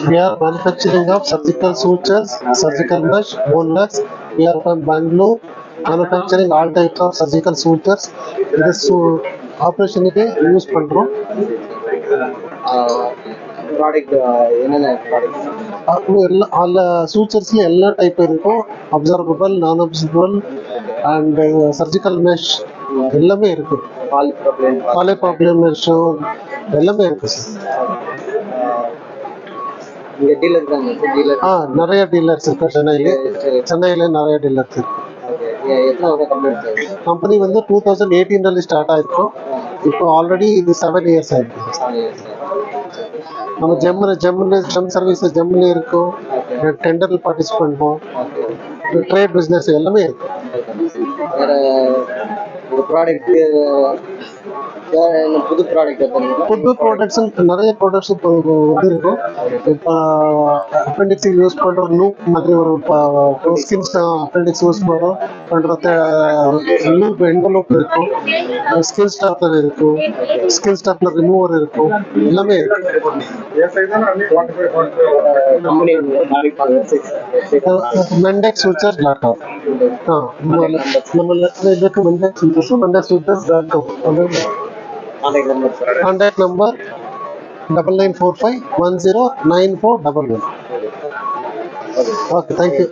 We are manufacturing of surgical sutures, surgical mesh, boneless. We are from Bangalore, manufacturing all types of surgical sutures. This operation use பண்றோம். Product என்னென்ன product? all sutures எல்லா type இருக்கும். Observable, நான் observable and surgical mesh எல்லாமே இருக்கு. பாலிப்ரோபிலன் mesh எல்லாமே இருக்கு sir. இங்க டீலர் தான் நிறைய டீலர்ஸ் இருக்கு சென்னையில நிறைய டீலர்ஸ் இருக்கு. கம்பெனி வந்து 2018 ஸ்டார்ட் ஆயிருக்கும். இப்போ ஆல்ரெடி இது 7 years ஆயிருக்கு. நம்ம ஜெம் சர்வீஸ் ஜெம்ல இருக்கும், டெண்டர்ல பார்ட்டிசிபேட் பண்ணுவோம், ட்ரேட் பிசினஸ் எல்லாமே இருக்கு. புது ப்ராடக்ட்ஸ் நிறைய ப்ராடக்ட்ஸ் இப்போ வந்து இருக்கும். இப்போ அப்பெண்டிக்ஸ் யூஸ் பண்ற லூப் மாதிரி ஒரு ஸ்கின் அப்பெண்டிக்ஸ் யூஸ் பண்றது லூப் என்வலூப் இருக்கும், ஸ்கின் ஸ்டாப்லர் இருக்கும், ஸ்கின் ஸ்டாப்லர் ரிமூவர் இருக்கும், எல்லாமே இருக்கு. மெண்டெக்ஸ் சூச்சர்ஸ் டாட் நம்ம இதுக்கு மெண்டெக்ஸ் sutures Contact number 9945109411. Okay, thank you.